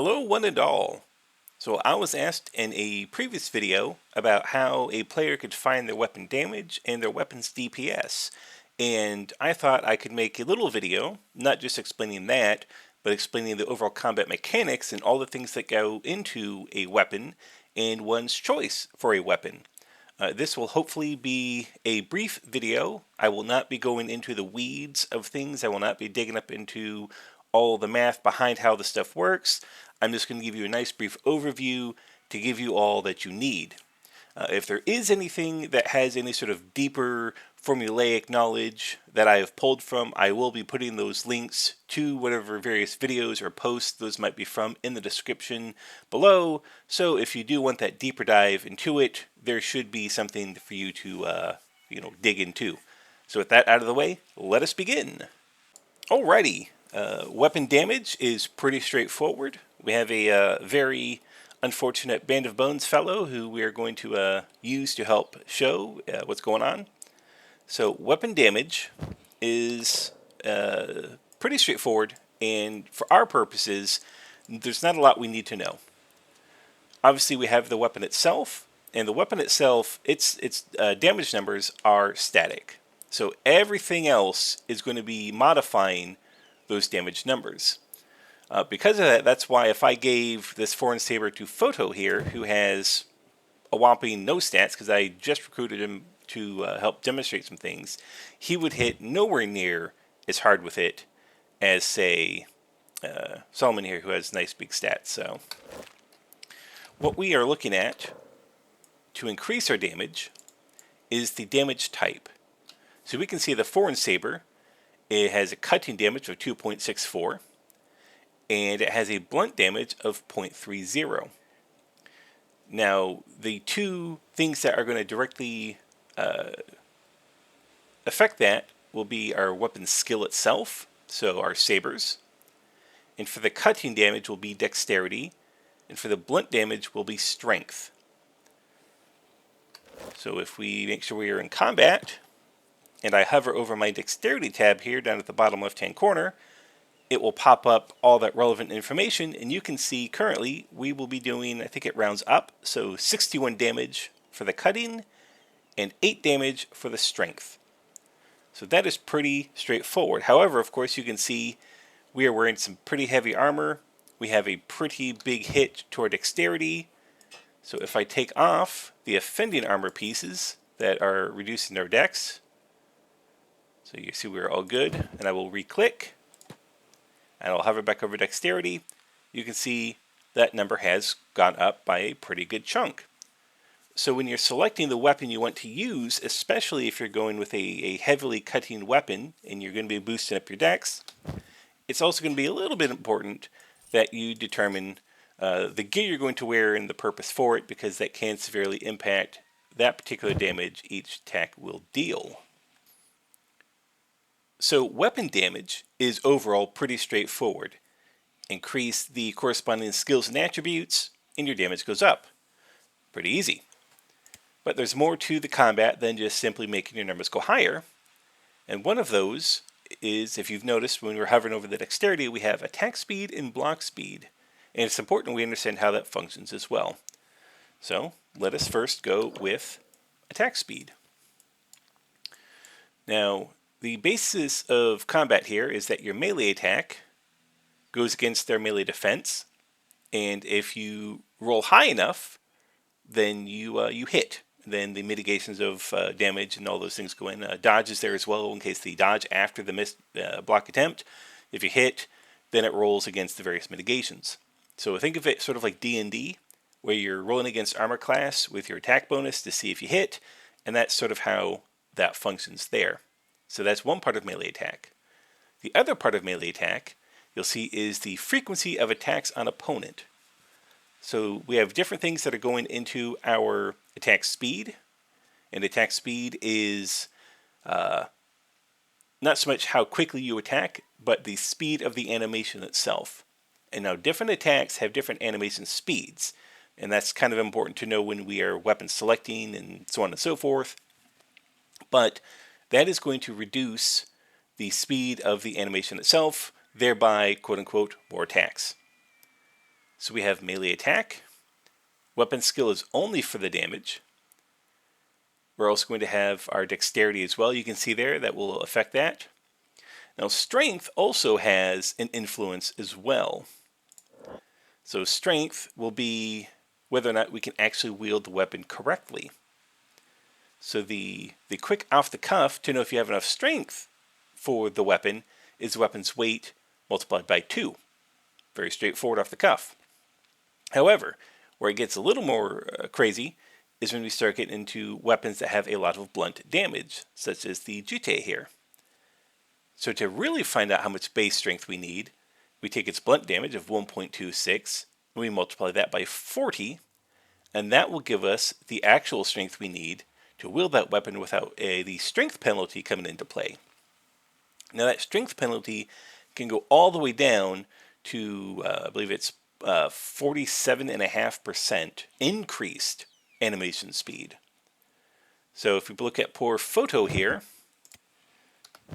Hello one and all. So I was asked in a previous video about how a player could find their weapon damage and their weapon's DPS. And I thought I could make a little video, not just explaining that, but explaining the overall combat mechanics and all the things that go into a weapon and one's choice for a weapon. This will hopefully be a brief video. I will not be going into the weeds of things. I will not be digging up into all the math behind how the stuff works. I'm just going to give you a nice brief overview to give you all that you need. If there is anything that has any sort of deeper formulaic knowledge that I have pulled from, I will be putting those links to whatever various videos or posts those might be from in the description below. So if you do want that deeper dive into it, there should be something for you to dig into. So with that out of the way, let us begin. Alrighty, weapon damage is pretty straightforward. We have a very unfortunate Band of Bones fellow who we are going to use to help show what's going on. So weapon damage is pretty straightforward, and for our purposes, there's not a lot we need to know. Obviously, we have the weapon itself, and the weapon itself, its damage numbers are static. So everything else is going to be modifying those damage numbers. Because of that, that's why if I gave this foreign saber to Photo here, who has a whopping no stats, because I just recruited him to help demonstrate some things, he would hit nowhere near as hard with it as, say, Solomon here, who has nice big stats. So what we are looking at to increase our damage is the damage type. So we can see the foreign saber, it has a cutting damage of 2.64. and it has a blunt damage of 0.30. Now, the two things that are going to directly affect that will be our weapon skill itself, so our sabers, and for the cutting damage will be dexterity, and for the blunt damage will be strength. So if we make sure we are in combat, and I hover over my dexterity tab here down at the bottom left hand corner, it will pop up all that relevant information, and you can see currently we will be doing, I think it rounds up, so 61 damage for the cutting and 8 damage for the strength. So that is pretty straightforward. However, of course, you can see we are wearing some pretty heavy armor. We have a pretty big hit toward dexterity. So if I take off the offending armor pieces that are reducing our dex, so you see we're all good, and I will re-click, and I'll hover back over dexterity. You can see that number has gone up by a pretty good chunk. So when you're selecting the weapon you want to use, especially if you're going with a heavily cutting weapon and you're going to be boosting up your dex, it's also going to be a little bit important that you determine the gear you're going to wear and the purpose for it, because that can severely impact that particular damage each attack will deal. So weapon damage is overall pretty straightforward. Increase the corresponding skills and attributes, and your damage goes up. Pretty easy. But there's more to the combat than just simply making your numbers go higher. And one of those is, if you've noticed, when we're hovering over the dexterity, we have attack speed and block speed. And it's important we understand how that functions as well. So let us first go with attack speed. Now, the basis of combat here is that your melee attack goes against their melee defense, and if you roll high enough, then you hit. Then the mitigations of damage and all those things go in. Dodge is there as well in case the dodge after the missed block attempt. If you hit, then it rolls against the various mitigations. So think of it sort of like D&D, where you're rolling against armor class with your attack bonus to see if you hit, and that's sort of how that functions there. So that's one part of melee attack. The other part of melee attack, you'll see, is the frequency of attacks on opponent. So we have different things that are going into our attack speed. And attack speed is not so much how quickly you attack, but the speed of the animation itself. And now different attacks have different animation speeds. And that's kind of important to know when we are weapon selecting and so on and so forth. But that is going to reduce the speed of the animation itself, thereby, quote-unquote, more attacks. So we have melee attack. Weapon skill is only for the damage. We're also going to have our dexterity as well. You can see there that will affect that. Now strength also has an influence as well. So strength will be whether or not we can actually wield the weapon correctly. So the quick off the cuff to know if you have enough strength for the weapon is the weapon's weight multiplied by 2. Very straightforward off the cuff. However, where it gets a little more crazy is when we start getting into weapons that have a lot of blunt damage, such as the Jute here. So to really find out how much base strength we need, we take its blunt damage of 1.26, and we multiply that by 40, and that will give us the actual strength we need to wield that weapon without the strength penalty coming into play. Now that strength penalty can go all the way down to, I believe it's 47.5% increased animation speed. So if we look at poor Photo here,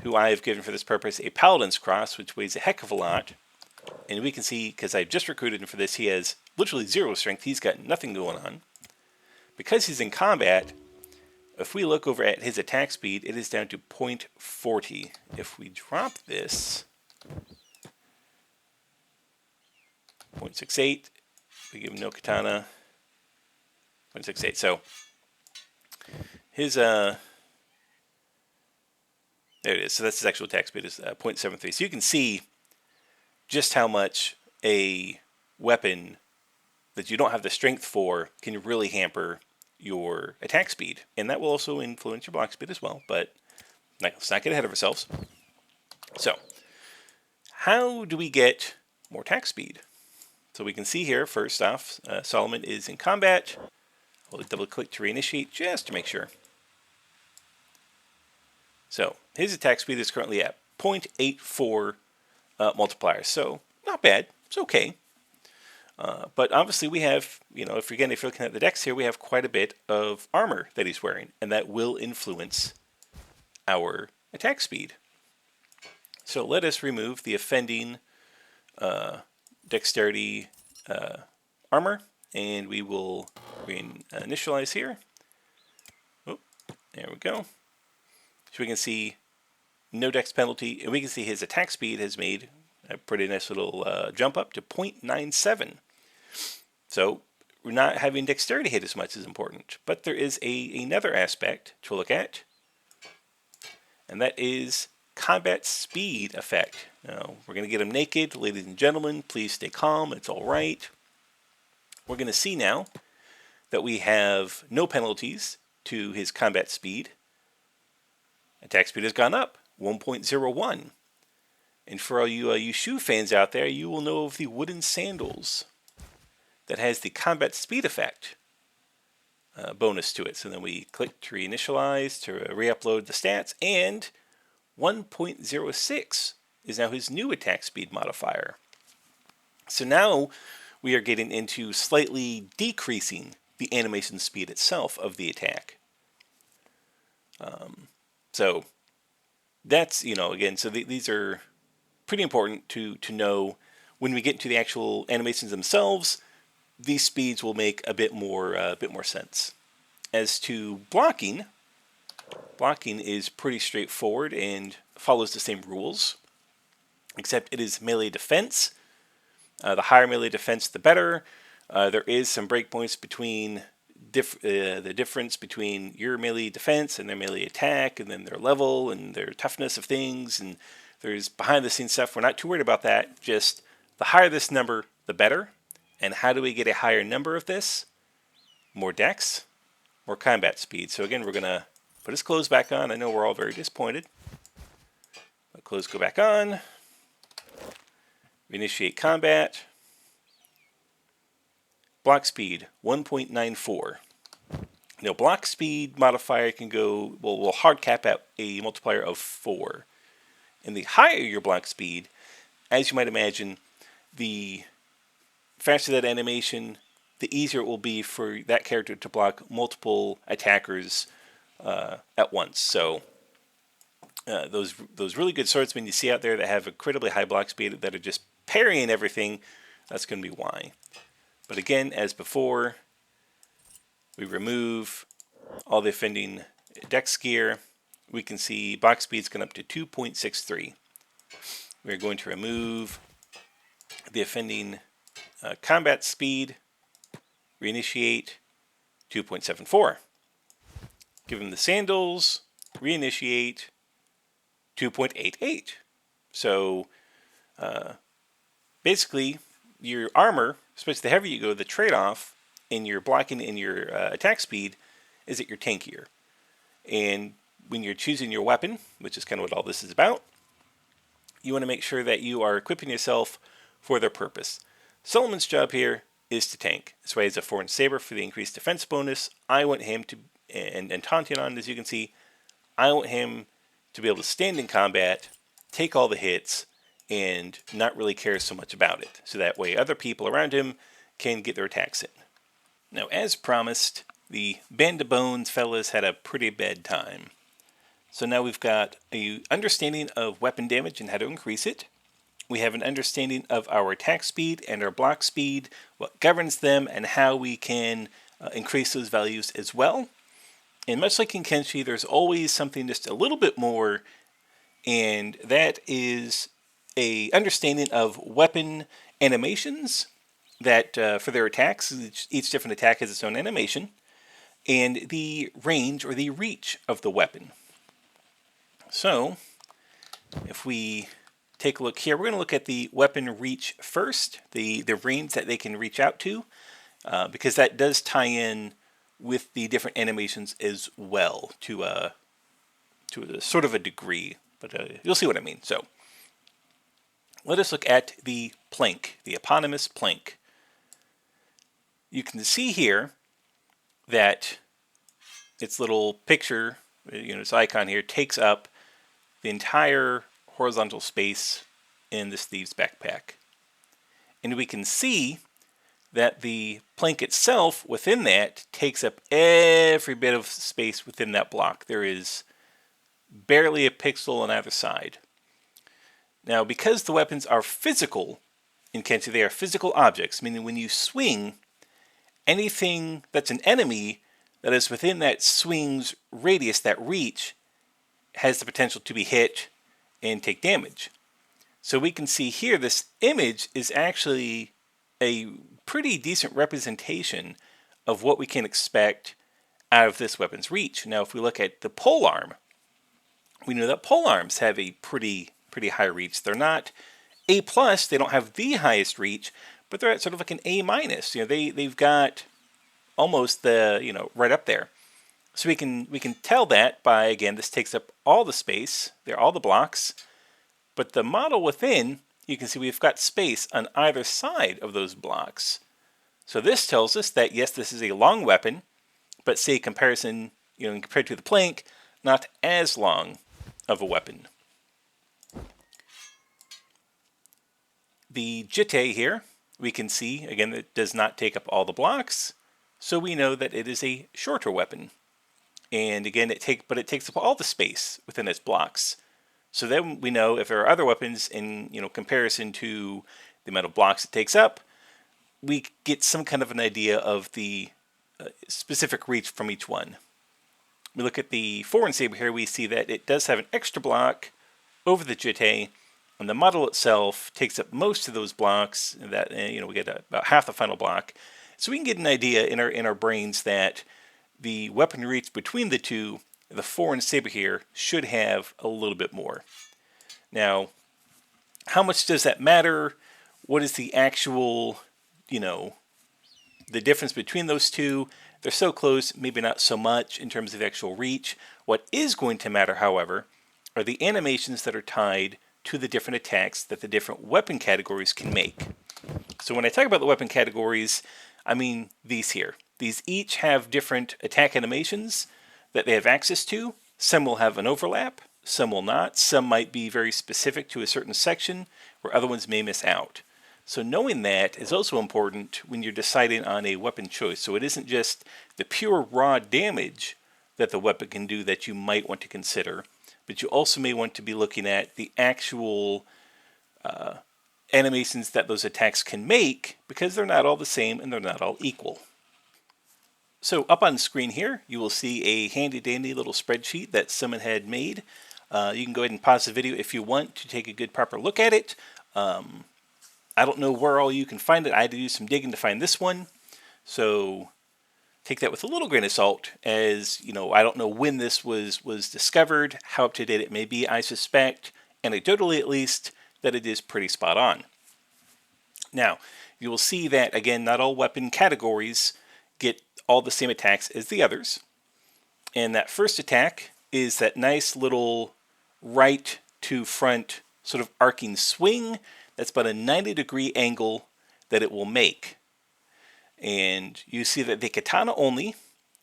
who I have given for this purpose a Paladin's Cross, which weighs a heck of a lot, and we can see, because I just recruited him for this, he has literally 0 strength. He's got nothing going on. Because he's in combat, if we look over at his attack speed, it is down to 0.40. If we drop this, 0.68, we give him no katana, 0.68. So his there it is. So that's his actual attack speed is 0.73. So you can see just how much a weapon that you don't have the strength for can really hamper your attack speed, and that will also influence your block speed as well, but let's not get ahead of ourselves. So how do we get more attack speed? So we can see here, first off, Solomon is in combat. I'll double click to reinitiate just to make sure. So his attack speed is currently at 0.84 multipliers, so not bad, it's okay. But obviously we have, if you're looking at the dex here, we have quite a bit of armor that he's wearing, and that will influence our attack speed. So let us remove the offending dexterity armor, and we will reinitialize here. Oh, there we go. So we can see no dex penalty, and we can see his attack speed has made a pretty nice little jump up to 0.97. So we're not having dexterity hit as much is important. But there is another aspect to look at, and that is combat speed effect. Now, we're going to get him naked. Ladies and gentlemen, please stay calm. It's all right. We're going to see now that we have no penalties to his combat speed. Attack speed has gone up, 1.01. And for all you shoe fans out there, you will know of the wooden sandals that has the combat speed effect bonus to it. So then we click to reinitialize to re-upload the stats, and 1.06 is now his new attack speed modifier. So now we are getting into slightly decreasing the animation speed itself of the attack. So that's, again, so these are pretty important to know. When we get into the actual animations themselves, these speeds will make a bit more sense. As to blocking is pretty straightforward and follows the same rules, except it is melee defense. The higher melee defense, the better. There is some breakpoints between the difference between your melee defense and their melee attack, and then their level and their toughness of things, and there's behind the scenes stuff. We're not too worried about that. Just the higher this number, the better. And how do we get a higher number of this? More dex, more combat speed. So again, we're going to put his clothes back on. I know we're all very disappointed. Let clothes go back on. Initiate combat. Block speed, 1.94. Now, block speed modifier can go, will hard cap at a multiplier of 4. And the higher your block speed, as you might imagine, the faster that animation, the easier it will be for that character to block multiple attackers at once. So those really good swordsmen you see out there that have incredibly high block speed that are just parrying everything that's going to be Y. But again, as before, we remove all the offending dex gear. We can see box speed's gone up to 2.63. We're going to remove the offending combat speed, reinitiate 2.74. Give him the sandals, reinitiate 2.88. So basically, your armor, especially the heavier you go, the trade-off in your blocking and your attack speed is that you're tankier. And when you're choosing your weapon, which is kind of what all this is about, you want to make sure that you are equipping yourself for their purpose. Solomon's job here is to tank. That's why he has a 4-inch saber for the increased defense bonus. I want him to, and Tantion, as you can see, I want him to be able to stand in combat, take all the hits, and not really care so much about it. So that way other people around him can get their attacks in. Now, as promised, the Band of Bones fellas had a pretty bad time. So now we've got an understanding of weapon damage and how to increase it. We have an understanding of our attack speed and our block speed, what governs them, and how we can increase those values as well. And much like in Kenshi, there's always something just a little bit more, and that is a understanding of weapon animations that for their attacks, each different attack has its own animation, and the range or the reach of the weapon. So, if we take a look here, we're going to look at the weapon reach first, the range that they can reach out to, because that does tie in with the different animations as well, to a sort of a degree, but you'll see what I mean. So, let us look at the plank, the eponymous plank. You can see here that its little picture, its icon here, takes up the entire horizontal space in this thieves backpack. And we can see that the plank itself within that takes up every bit of space within that block. There is barely a pixel on either side. Now, because the weapons are physical in Kenshi, they are physical objects, meaning when you swing, anything that's an enemy that is within that swing's radius, that reach, has the potential to be hit and take damage. So we can see here this image is actually a pretty decent representation of what we can expect out of this weapon's reach. Now if we look at the polearm, we know that polearms have a pretty high reach. They're not A+, they don't have the highest reach, but they're at sort of like an A-. They've got almost the, right up there. So we can tell that by, again, this takes up all the space, they're all the blocks, but the model within, you can see we've got space on either side of those blocks. So this tells us that, yes, this is a long weapon, but say comparison, compared to the plank, not as long of a weapon. The jite here, we can see, again, it does not take up all the blocks, so we know that it is a shorter weapon. And again, it takes up all the space within its blocks. So then we know if there are other weapons in comparison to the amount of blocks it takes up, we get some kind of an idea of the specific reach from each one. We look at the 4-inch saber here, we see that it does have an extra block over the jite, and the model itself takes up most of those blocks. That we get about half the final block, so we can get an idea in our brains that the weapon reach between the two, the 4-inch saber here, should have a little bit more. Now, how much does that matter? What is the actual, the difference between those two? They're so close, maybe not so much in terms of actual reach. What is going to matter, however, are the animations that are tied to the different attacks that the different weapon categories can make. So when I talk about the weapon categories, I mean these here. These each have different attack animations that they have access to. Some will have an overlap, some will not. Some might be very specific to a certain section, where other ones may miss out. So knowing that is also important when you're deciding on a weapon choice. So it isn't just the pure raw damage that the weapon can do that you might want to consider, but you also may want to be looking at the actual animations that those attacks can make, because they're not all the same and they're not all equal. So up on screen here, you will see a handy-dandy little spreadsheet that someone had made. You can go ahead and pause the video if you want to take a good proper look at it. I don't know where all you can find it. I had to do some digging to find this one. So take that with a little grain of salt, as you know, I don't know when this was discovered, how up to date it may be. I suspect, anecdotally at least, that it is pretty spot on. Now, you will see that, again, not all weapon categories get all the same attacks as the others. And that first attack is that nice little right to front sort of arcing swing. That's about a 90-degree angle that it will make. And you see that the katana only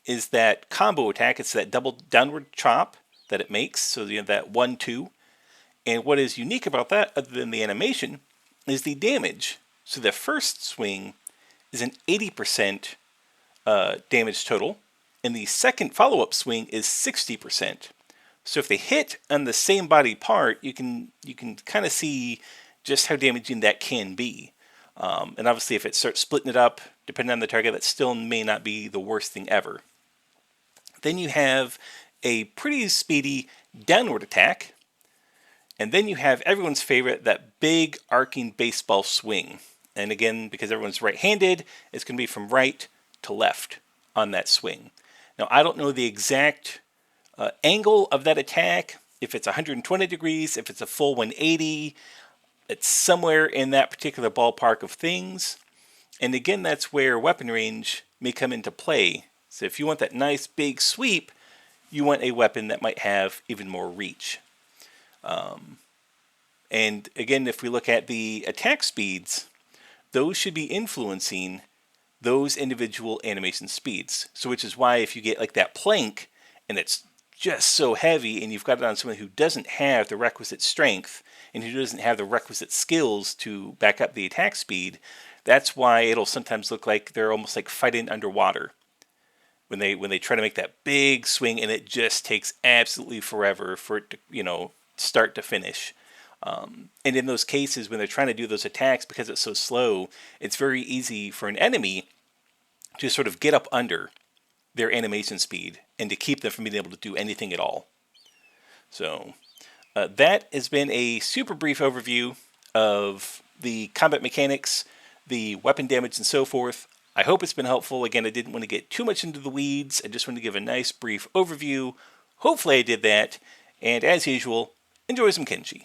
is that combo attack. It's that double downward chop that it makes. So you have that 1-2. And what is unique about that, other than the animation, is the damage. So the first swing is an 80% damage total, and the second follow-up swing is 60%. So if they hit on the same body part, you can kind of see just how damaging that can be. And obviously, if it starts splitting it up, depending on the target, that still may not be the worst thing ever. Then you have a pretty speedy downward attack, and then you have everyone's favorite, that big arcing baseball swing. And again, because everyone's right-handed, it's going to be from right to left on that swing. Now, I don't know the exact angle of that attack, if it's 120 degrees, if it's a full 180, it's somewhere in that particular ballpark of things. And again, that's where weapon range may come into play. So if you want that nice big sweep, you want a weapon that might have even more reach. And again, if we look at the attack speeds, those should be influencing those individual animation speeds. So which is why if you get like that plank and it's just so heavy and you've got it on someone who doesn't have the requisite strength and who doesn't have the requisite skills to back up the attack speed, that's why it'll sometimes look like they're almost like fighting underwater when they try to make that big swing, and it just takes absolutely forever for it to, you know, start to finish. And in those cases, when they're trying to do those attacks, because it's so slow, it's very easy for an enemy to sort of get up under their animation speed and to keep them from being able to do anything at all. So that has been a super brief overview of the combat mechanics, the weapon damage, and so forth. I hope it's been helpful. Again, I didn't want to get too much into the weeds. I just wanted to give a nice brief overview. Hopefully I did that. And as usual, enjoy some Kenshi.